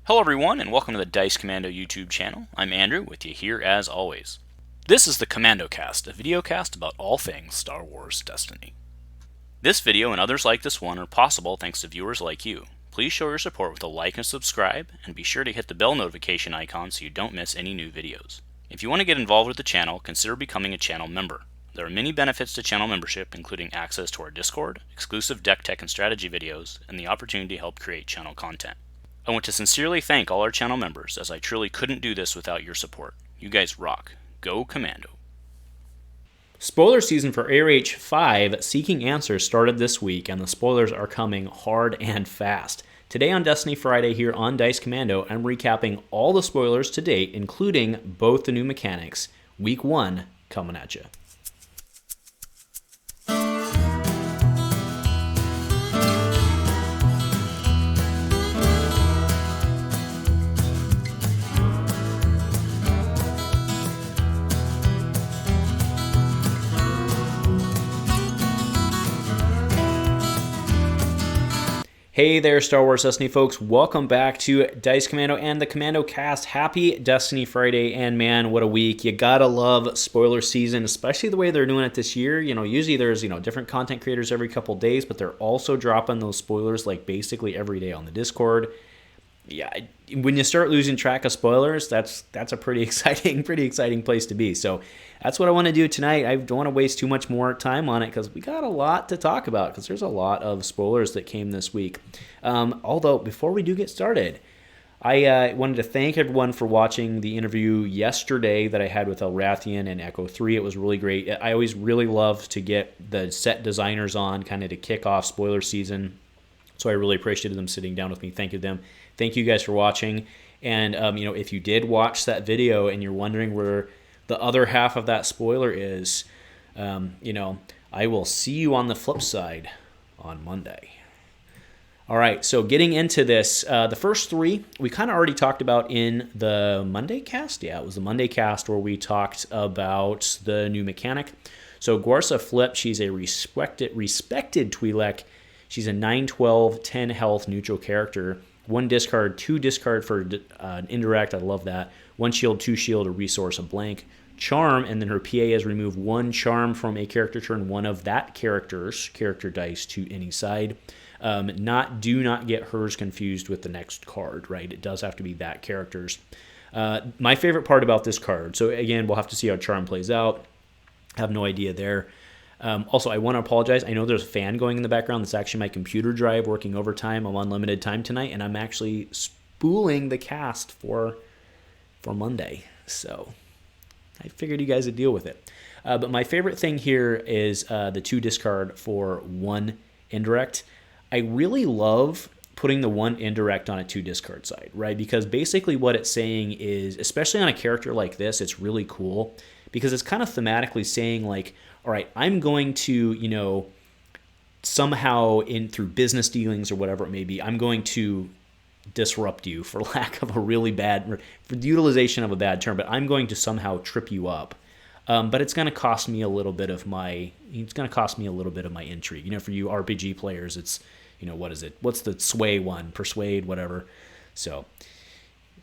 Hello everyone, and welcome to the Dice Commando YouTube channel. I'm Andrew, with you here as always. This is the Commando Cast, a video cast about all things Star Wars Destiny. This video and others like this one are possible thanks to viewers like you. Please show your support with a like and subscribe, and be sure to hit the bell notification icon so you don't miss any new videos. If you want to get involved with the channel, consider becoming a channel member. There are many benefits to channel membership, including access to our Discord, exclusive deck tech and strategy videos, and the opportunity to help create channel content. I want to sincerely thank all our channel members, as I truly couldn't do this without your support. You guys rock. Go Commando. Spoiler season for ARH5 Seeking Answers started this week, and the spoilers are coming hard and fast. Today on Destiny Friday here on Dice Commando, I'm recapping all the spoilers to date, including both the new mechanics. Week 1 coming at you. Hey there, Star Wars Destiny folks. Welcome back to Dice Commando and the Commando Cast. Happy Destiny Friday, and man, what a week. You gotta love spoiler season, especially the way they're doing it this year. Usually there's, different content creators every couple days, but they're also dropping those spoilers like basically every day on the Discord. Yeah, when you start losing track of spoilers, that's a pretty exciting place to be. So that's what I want to do tonight. I don't want to waste too much more time on it because we got a lot to talk about, because there's a lot of spoilers that came this week. Although, before we do get started, I wanted to thank everyone for watching the interview yesterday that I had with Elrathian and Echo 3. It was really great. I always really love to get the set designers on kind of to kick off spoiler season. So I really appreciated them sitting down with me. Thank you to them. Thank you guys for watching. And, if you did watch that video and you're wondering where the other half of that spoiler is, I will see you on the flip side on Monday. All right, so getting into this, the first three we kind of already talked about in the Monday cast. Yeah, it was the Monday cast where we talked about the new mechanic. So Guarsa Flip, she's a respected Twi'lek. She's a 9/12, 10 health neutral character. 1 discard, 2 discard for an indirect. I love that. 1 shield, 2 shield, a resource, a blank. Charm, and then her PA is remove 1 charm from a character turn, 1 of that character's character dice to any side. Do not get hers confused with the next card, right? It does have to be that character's. My favorite part about this card, so again, we'll have to see how Charm plays out. I have no idea there. Also, I want to apologize. I know there's a fan going in the background. That's actually my computer drive working overtime. I'm on limited time tonight, and I'm actually spooling the cast for Monday. So I figured you guys would deal with it. But my favorite thing here is the 2 discard for 1 indirect. I really love putting the 1 indirect on a 2 discard side, right? Because basically what it's saying is, especially on a character like this, it's really cool because it's kind of thematically saying like, all right, I'm going to, somehow through business dealings or whatever it may be, I'm going to disrupt you, for lack of a really bad, for the utilization of a bad term, but I'm going to somehow trip you up. But it's going to cost me a little bit of my intrigue. For you RPG players, it's, what is it? What's the sway one? Persuade, whatever. So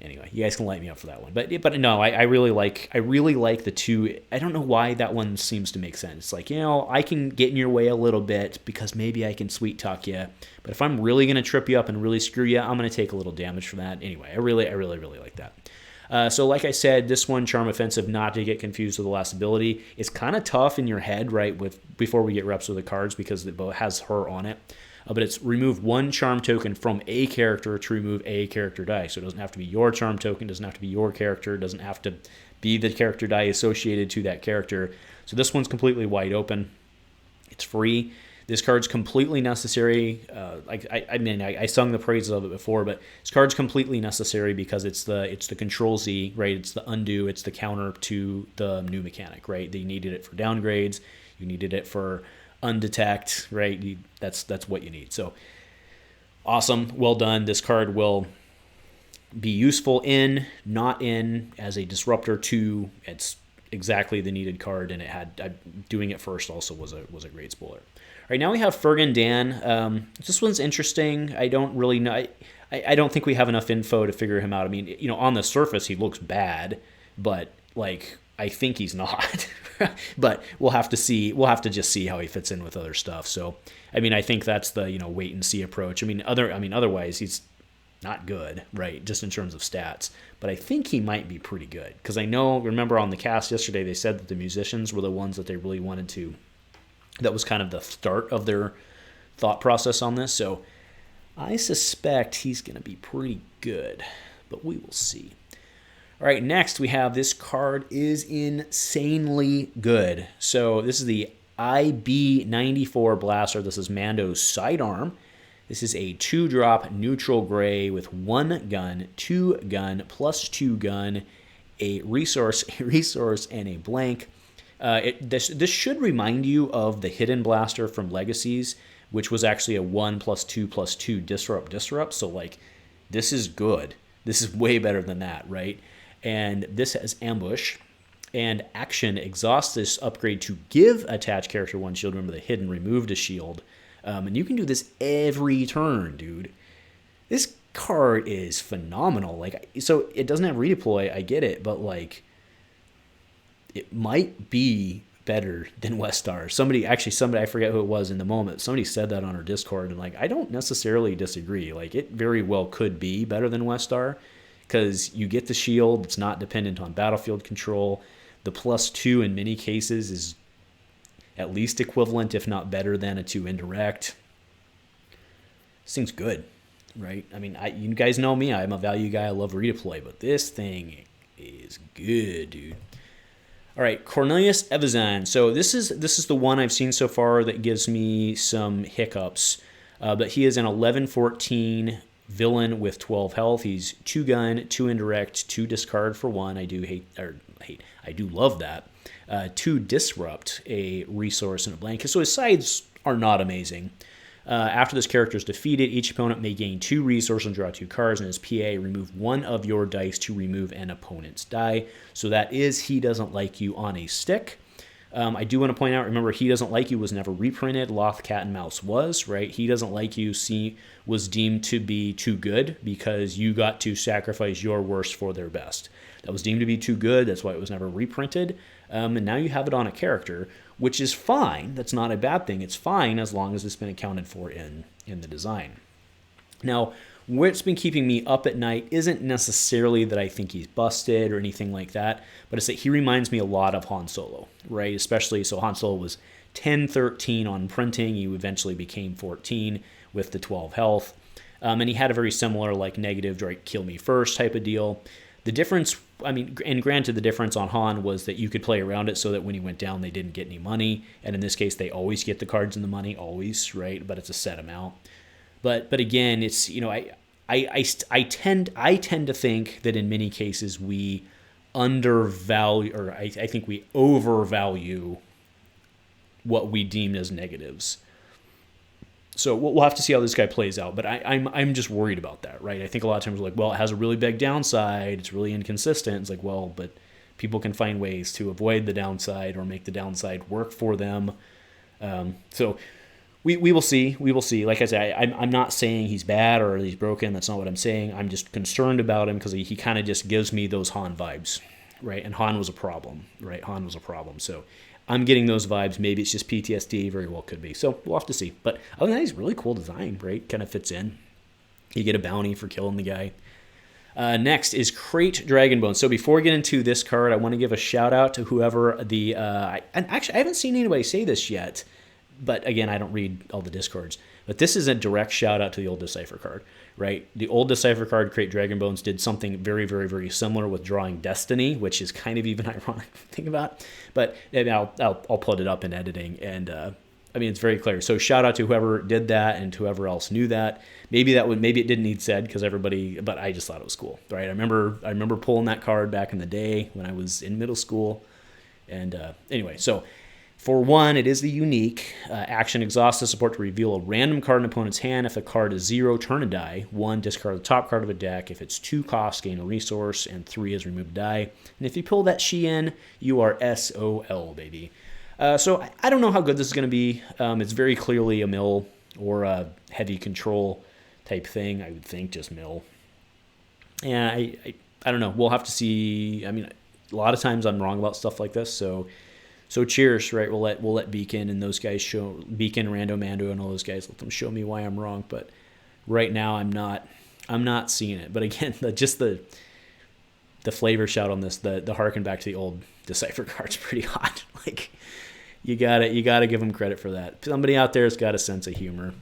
anyway, you guys can light me up for that one. But no, I really like the 2. I don't know why that one seems to make sense. It's like, I can get in your way a little bit because maybe I can sweet talk you. But if I'm really going to trip you up and really screw you, I'm going to take a little damage from that. Anyway, I really like that. So like I said, this one, Charm Offensive, not to get confused with the last ability. It's kind of tough in your head, right, before we get reps with the cards because it has her on it. But it's remove 1 charm token from a character to remove a character die. So it doesn't have to be your charm token, doesn't have to be your character, it doesn't have to be the character die associated to that character. So this one's completely wide open. It's free. This card's completely necessary. I sung the praises of it before, but this card's completely necessary because it's the Control Z, right? It's the undo, it's the counter to the new mechanic, right? They needed it for downgrades, you needed it for undetect, right? That's what you need. So awesome, well done. This card will be useful not in as a disruptor to. It's exactly the needed card, and it had doing it first also was a great spoiler. All right, now we have Fergan Dan. This one's interesting. I don't really know. I don't think we have enough info to figure him out. I mean, on the surface he looks bad, but like I think he's not. But we'll have to see. We'll have to just see how he fits in with other stuff. So, I mean, I think that's the wait and see approach. I mean, otherwise he's not good, right? Just in terms of stats. But I think he might be pretty good because remember on the cast yesterday they said that the musicians were the ones that they really wanted to. That was kind of the start of their thought process on this. So I suspect he's going to be pretty good, but we will see. All right, next we have this card is insanely good. So this is the IB94 Blaster. This is Mando's sidearm. This is a 2-drop neutral gray with 1 gun, 2 gun, plus 2 gun, a resource, and a blank. This should remind you of the hidden blaster from Legacies, which was actually a 1+2+2 disrupt. So like, this is good. This is way better than that, right? And this has ambush and action. Exhaust this upgrade to give attached character 1 shield. Remember the hidden removed a shield. And you can do this every turn, dude. This card is phenomenal. Like, so it doesn't have redeploy, I get it, but like, it might be better than Westar. Somebody, I forget who it was in the moment. Somebody said that on our Discord, and like, I don't necessarily disagree. Like, it very well could be better than Westar because you get the shield. It's not dependent on battlefield control. The +2 in many cases is at least equivalent, if not better than a 2 indirect. This thing's good, right? I mean, you guys know me. I'm a value guy. I love redeploy, but this thing is good, dude. All right, Cornelius Evazan. So this is the one I've seen so far that gives me some hiccups. But he is an 11-14 villain with 12 health. He's 2 gun, 2 indirect, 2 discard for 1. I do love that. 2 disrupt, a resource, and a blank. So his sides are not amazing. After this character is defeated, each opponent may gain 2 resources and draw 2 cards, and his PA remove 1 of your dice to remove an opponent's die. So that is He Doesn't Like You on a stick. I do want to point out, remember, He Doesn't Like You was never reprinted. Loth Cat and Mouse was, right? He Doesn't Like You was deemed to be too good because you got to sacrifice your worst for their best. That was deemed to be too good. That's why it was never reprinted. And now you have it on a character, which is fine. That's not a bad thing. It's fine as long as it's been accounted for in the design. Now, what's been keeping me up at night isn't necessarily that I think he's busted or anything like that, but it's that he reminds me a lot of Han Solo, right? Especially, so Han Solo was 10-13 on printing. He eventually became 14 with the 12 health. And he had a very similar, like, negative, right, kill me first type of deal. The difference, I mean, and granted the difference on Han was that you could play around it so that when he went down, they didn't get any money. And in this case, they always get the cards and the money, always, right? But it's a set amount. But again, it's, I tend to think that in many cases we undervalue, or I think we overvalue what we deem as negatives. So we'll have to see how this guy plays out, but I'm just worried about that, right? I think a lot of times we're like, well, it has a really big downside, it's really inconsistent. It's like, well, but people can find ways to avoid the downside or make the downside work for them. So we will see. We will see. Like I said, I'm not saying he's bad or he's broken. That's not what I'm saying. I'm just concerned about him because he kind of just gives me those Han vibes, right? And Han was a problem, right? Han was a problem. So I'm getting those vibes. Maybe it's just PTSD. Very well could be. So we'll have to see. But other than that, he's really cool design, right? Kind of fits in. You get a bounty for killing the guy. Next is Crate Dragonbone. So before we get into this card, I want to give a shout out to whoever and actually, I haven't seen anybody say this yet. But again, I don't read all the Discords. But this is a direct shout out to the old Decipher card, right? The old Decipher card, Crate Dragonbones, did something very, very, very similar with drawing Destiny, which is kind of even ironic to think about. But I'll put it up in editing, and I mean, it's very clear. So shout out to whoever did that and whoever else knew that. Maybe it didn't need said because everybody, but I just thought it was cool, right? I remember pulling that card back in the day when I was in middle school, and anyway, so. For one, it is the unique action exhaust the support to reveal a random card in an opponent's hand. If the card is 0, turn a die. 1, discard the top card of a deck. If it's 2 costs, gain a resource. And 3 is remove a die. And if you pull that Shein, you are SOL, baby. So I don't know how good this is going to be. It's very clearly a mill or a heavy control type thing. I would think just mill. And I don't know. We'll have to see. I mean, a lot of times I'm wrong about stuff like this. So cheers, right? We'll let Beacon and those guys show Beacon, Rando, Mando, and all those guys. Let them show me why I'm wrong. But right now I'm not seeing it. But again, just the flavor shout on this, the harken back to the old Decipher card's pretty hot. Like you gotta give them credit for that. Somebody out there has got a sense of humor.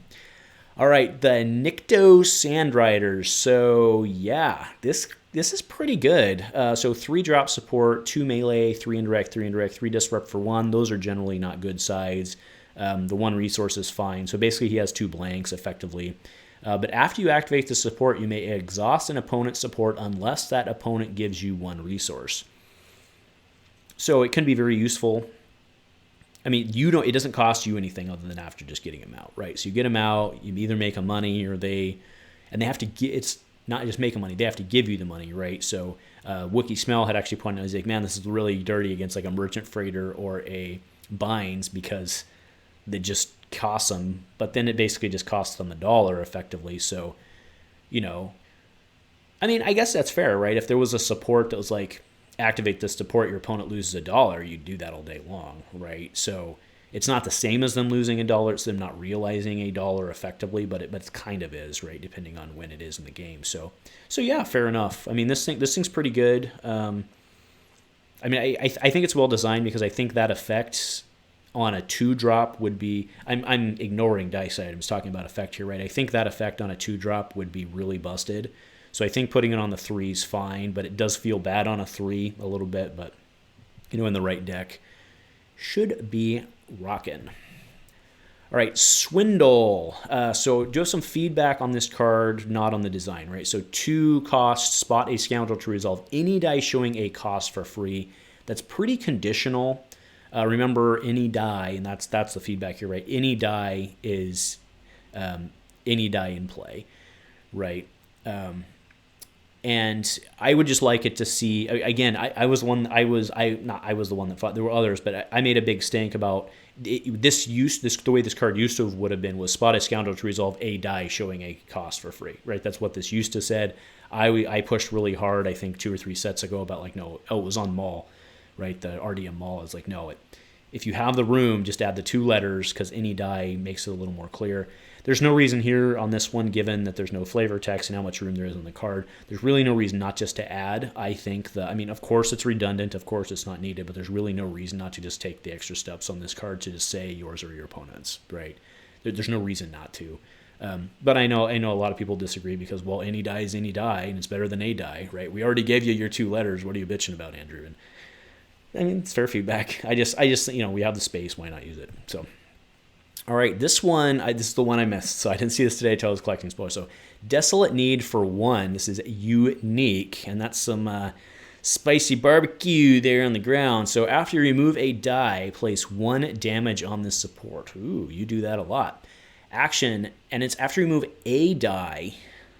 All right, the Nikto Sand Riders. So yeah, this is pretty good. So 3 drop support, 2 melee, 3 indirect, 3 disrupt for 1. Those are generally not good sides. The 1 resource is fine. So basically he has 2 blanks effectively. But after you activate the support, you may exhaust an opponent's support unless that opponent gives you 1 resource. So it can be very useful. I mean, it doesn't cost you anything other than after just getting them out, right? So you get them out, you either make them money or they have to get, it's not just make them money, they have to give you the money, right? So Wookiee Smell had actually pointed out, he's like, man, this is really dirty against like a merchant freighter or a binds because they just cost them, but then it basically just costs them $1 effectively. So, I mean, I guess that's fair, right? If there was a support that was like, activate this support, your opponent loses $1, you'd do that all day long, right? So it's not the same as them losing $1, it's them not realizing $1 effectively, but it kind of is, right? Depending on when it is in the game. So yeah, fair enough. I mean, this thing's pretty good. I mean, I think it's well designed because I think that effect on a 2-drop would be, I'm ignoring dice items, talking about effect here, right? I think that effect on a 2-drop would be really busted. So I think putting it on the 3 is fine, but it does feel bad on a 3 a little bit, but in the right deck should be rocking. All right, Swindle. So do have some feedback on this card, not on the design, right? So 2 cost, spot a scoundrel to resolve any die showing a cost for free. That's pretty conditional. Remember, any die, and that's the feedback here, right? Any die is any die in play, right? And I would just like it to see, again, I was the one that fought, there were others, but I made a big stink about the way this card used to would have been was spot a scoundrel to resolve a die showing a cost for free, right? That's what this used to said. I pushed really hard, I think 2 or 3 sets ago about like, no, it was on Maul, right? The RDM Maul is like, no, if you have the room, just add the 2 letters because any die makes it a little more clear. There's no reason here on this one, given that there's no flavor text and how much room there is on the card. There's really no reason not just to add. I think of course it's redundant. Of course it's not needed, but there's really no reason not to just take the extra steps on this card to just say yours or your opponent's, right? There's no reason not to. But I know a lot of people disagree because, well, any die is any die, and it's better than a die, right? We already gave you your 2 letters. What are you bitching about, Andrew? And I mean, it's fair feedback. I just we have the space. Why not use it? So. All right, this is the one I missed, so I didn't see this today until I was collecting spoilers. So, Desolate Need for 1. This is unique, and that's some spicy barbecue there on the ground. So, after you remove a die, place 1 damage on this support. Ooh, you do that a lot. Action, and it's after you remove a die,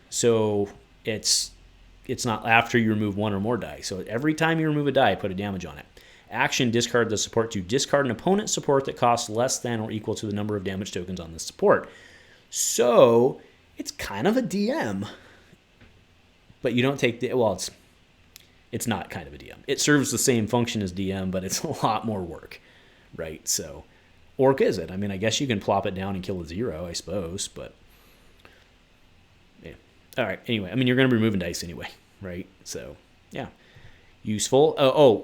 so it's not after you remove 1 or more die. So, every time you remove a die, put a damage on it. Action, discard the support to discard an opponent's support that costs less than or equal to the number of damage tokens on this support. So it's kind of a DM, but you don't take it's not kind of a DM. It serves the same function as DM, but it's a lot more work, right? So, or is it? I mean, I guess you can plop it down and kill a 0, I suppose, but yeah. All right. Anyway, I mean, you're going to be removing dice anyway, right? So yeah. Useful.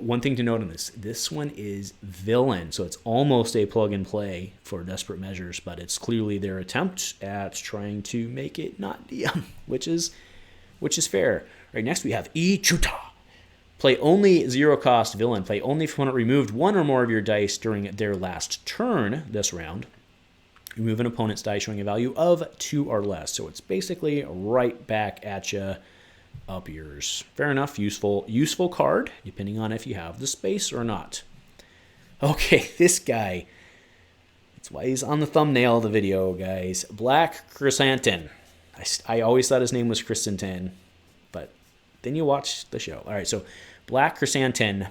One thing to note on this one is Villain, so it's almost a plug and play for Desperate Measures, but it's clearly their attempt at trying to make it not DM, which is fair. Right, next we have Ichuta. Play only 0 cost Villain. Play only if opponent removed 1 or more of your dice during their last turn this round. Remove an opponent's die showing a value of 2 or less. So it's basically right back at you. Up yours. Fair enough. Useful card, depending on if you have the space or not. Okay, this guy. That's why he's on the thumbnail of the video, guys. Black Chrysanthemum. I always thought his name was Chrysanthemum, but then you watch the show. All right, so Black Chrysanthemum.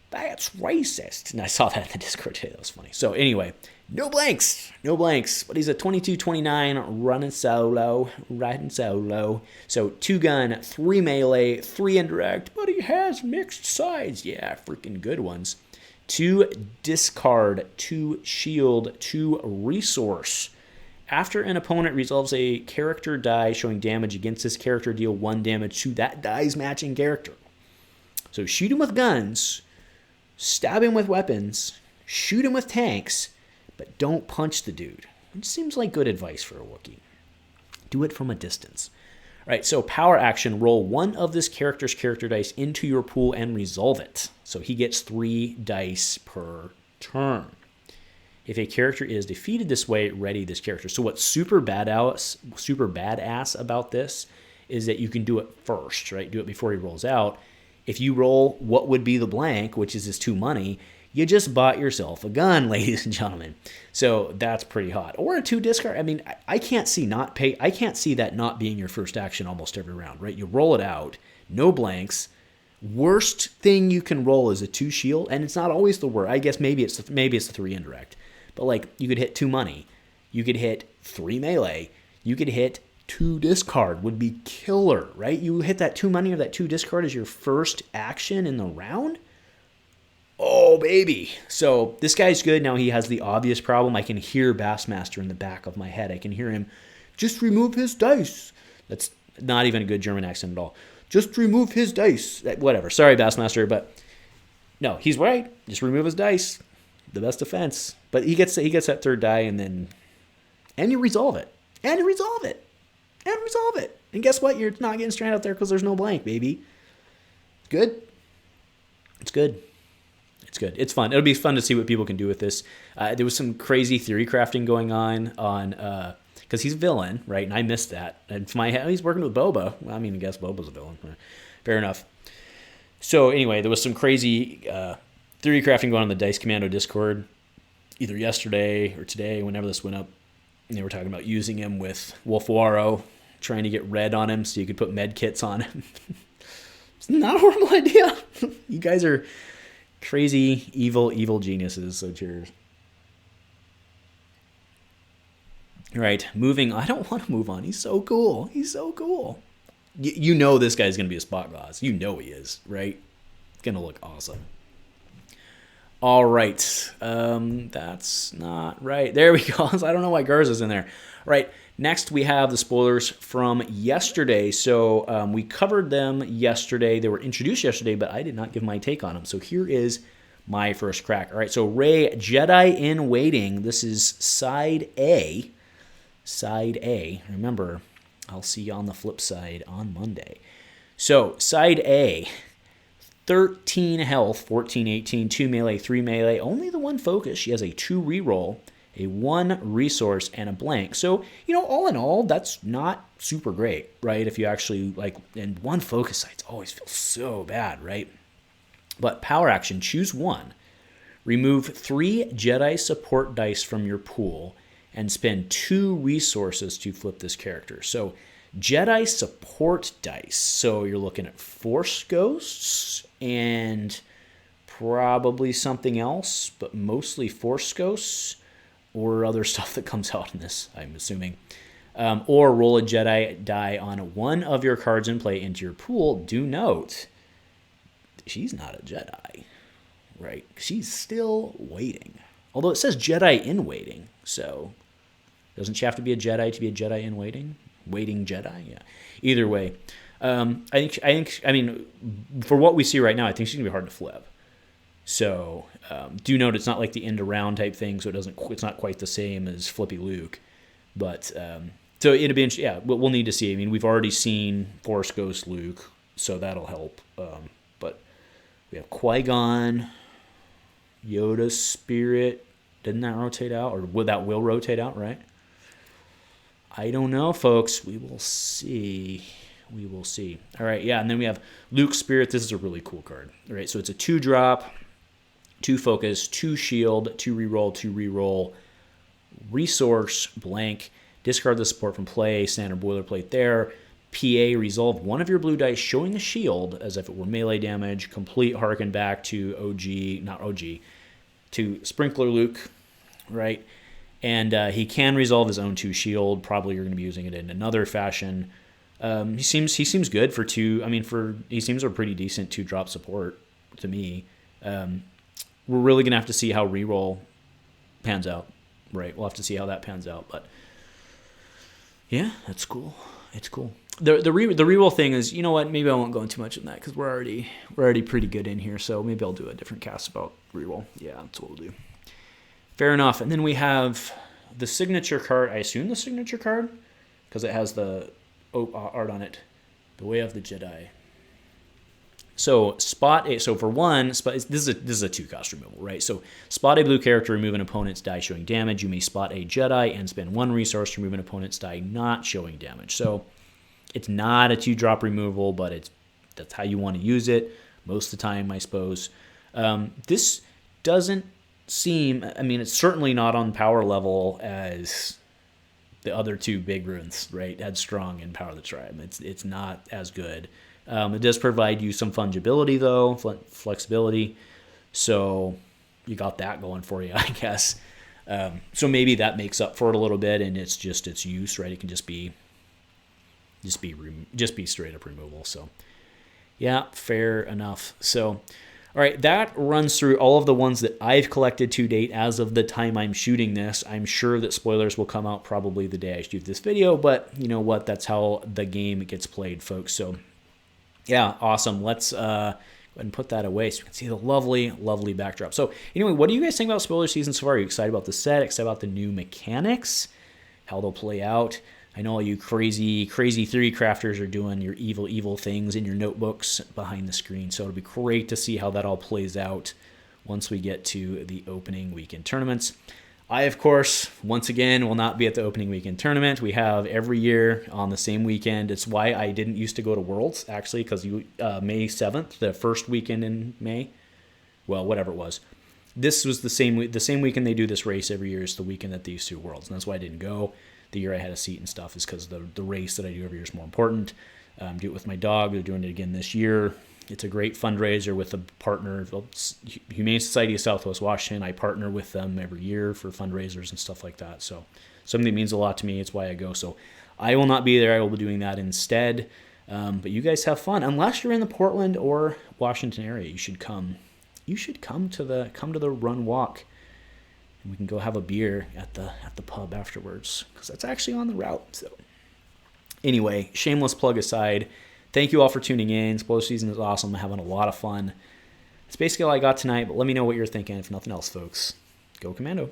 That's racist. And I saw that in the Discord today. That was funny. So anyway, No blanks. No blanks. But he's a 22-29 riding solo. So 2 gun, 3 melee, 3 indirect, but he has mixed sides. Yeah, freaking good ones. 2 discard, 2 shield, 2 resource. After an opponent resolves a character die showing damage against this character, deal 1 damage to that die's matching character. So shoot him with guns, stab him with weapons, shoot him with tanks, but don't punch the dude. Which seems like good advice for a Wookiee. Do it from a distance. All right, so power action, roll 1 of this character's character dice into your pool and resolve it. So he gets 3 dice per turn. If a character is defeated this way, ready this character. So what's super badass about this is that you can do it first, right? Do it before he rolls out. If you roll what would be the blank, which is his 2 money, you just bought yourself a gun, ladies and gentlemen. So that's pretty hot. Or a 2 discard. I mean, I can't see that not being your first action almost every round, right? You roll it out, no blanks. Worst thing you can roll is a 2 shield, and it's not always the worst. I guess maybe it's the 3 indirect. But like you could hit 2 money, you could hit 3 melee, you could hit 2 discard would be killer, right? You hit that 2 money or that 2 discard as your first action in the round. Oh, baby. So this guy's good. Now he has the obvious problem. I can hear Bassmaster in the back of my head. I can hear him, just remove his dice. That's not even a good German accent at all. Just remove his dice. Whatever. Sorry, Bassmaster, but no, he's right. Just remove his dice. The best defense. But he gets that 3rd die, and you resolve it. And you resolve it. And resolve it. And guess what? You're not getting stranded out there because there's no blank, baby. Good. It's good. It's good. It's fun. It'll be fun to see what people can do with this. There was some crazy theory crafting going on because he's a villain, right? And I missed that. And to my head, he's working with Boba. Well, I mean, I guess Boba's a villain. Fair enough. So anyway, there was some crazy theory crafting going on the Dice Commando Discord, either yesterday or today, whenever this went up. And they were talking about using him with Wolfe, trying to get red on him so you could put med kits on him. It's not a horrible idea. You guys are crazy, evil geniuses, so cheers. All right, moving. I don't want to move on. He's so cool. You know this guy's going to be a spot boss. You know he is, right? It's going to look awesome. All right. That's not right. There we go. I don't know why Garza's in there. All right. Next, we have the spoilers from yesterday. So we covered them yesterday. They were introduced yesterday, but I did not give my take on them. So here is my first crack. All right. So Rey, Jedi in Waiting. This is side A. Side A. Remember, I'll see you on the flip side on Monday. So side A. 13 health, 14, 18, 2 melee, 3 melee, only the 1 focus. She has a 2 reroll, a 1 resource, and a blank. So, all in all, that's not super great, right? If you actually, and 1 focus sites always feels so bad, right? But power action, choose 1. Remove 3 Jedi support dice from your pool and spend 2 resources to flip this character. So, Jedi support dice. So you're looking at Force Ghosts and probably something else, but mostly Force Ghosts or other stuff that comes out in this, I'm assuming. Or roll a Jedi die on 1 of your cards in play into your pool. Do note, she's not a Jedi, right? She's still waiting. Although it says Jedi in Waiting, so doesn't she have to be a Jedi to be a Jedi in Waiting? Waiting Jedi, yeah. Either way, I mean, for what we see right now, I think she's gonna be hard to flip. So do note it's not like the end around type thing, so it's not quite the same as Flippy Luke. But so it'll be interesting. Yeah, we'll need to see. I mean, we've already seen Force Ghost Luke, so that'll help. But we have Qui-Gon, Yoda's spirit. Didn't that rotate out, or that will rotate out, right? I don't know, folks. We will see. All right, yeah, and then we have Luke's Spirit. This is a really cool card. All right, so it's a 2-drop, 2 focus, 2 shield, 2 reroll, resource, blank, discard the support from play, standard boilerplate there. PA, resolve 1 of your blue dice showing a shield as if it were melee damage. Complete harken back to to Sprinkler Luke, right? And he can resolve his own 2 shield. Probably you're going to be using it in another fashion. He seems good for 2. I mean, he seems a pretty decent 2-drop support to me. We're really going to have to see how reroll pans out. Right, we'll have to see how that pans out. But yeah, that's cool. It's cool. The reroll thing is, you know what? Maybe I won't go into much on that because we're already pretty good in here. So maybe I'll do a different cast about reroll. Yeah, that's what we'll do. Fair enough. And then we have the signature card. I assume the signature card because it has the art on it. The Way of the Jedi. So spot a. So for one, this is a 2-cost removal, right? So spot a blue character, remove an opponent's die showing damage. You may spot a Jedi and spend 1 resource to remove an opponent's die not showing damage. So it's not a 2-drop removal, but that's how you want to use it most of the time, I suppose. This doesn't seem. I mean, it's certainly not on power level as the other 2 big runes, right? Headstrong and Power of the Tribe. It's not as good. It does provide you some fungibility, though, flexibility. So you got that going for you, I guess. So maybe that makes up for it a little bit, and it's just its use, right? It can just be straight up removal. So yeah, fair enough. So all right, that runs through all of the ones that I've collected to date as of the time I'm shooting this. I'm sure that spoilers will come out probably the day I shoot this video, but you know what? That's how the game gets played, folks. So yeah, awesome. Let's go ahead and put that away so you can see the lovely, lovely backdrop. So anyway, what do you guys think about spoiler season so far? Are you excited about the set? Excited about the new mechanics? How they'll play out? I know all you crazy theory crafters are doing your evil things in your notebooks behind the screen. So it'll be great to see how that all plays out once we get to the opening weekend tournaments. I, of course, once again, will not be at the opening weekend tournament. We have every year on the same weekend. It's why I didn't used to go to Worlds, actually, because May 7th, the first weekend in May, well, whatever it was. This was the same weekend they do this race every year is the weekend that they used to do Worlds, and that's why I didn't go. The year I had a seat and stuff is because the race that I do every year is more important. Do it with my dog. They're doing it again this year. It's a great fundraiser with a partner, Humane Society of Southwest Washington. I partner with them every year for fundraisers and stuff like that. So something that means a lot to me. It's why I go. So I will not be there. I will be doing that instead. But you guys have fun. Unless you're in the Portland or Washington area, you should come. You should come to the run walk. And we can go have a beer at the pub afterwards because that's actually on the route. So anyway, shameless plug aside, thank you all for tuning in. Spoiler season is awesome. I'm having a lot of fun. That's basically all I got tonight, but let me know what you're thinking. If nothing else, folks, go Commando.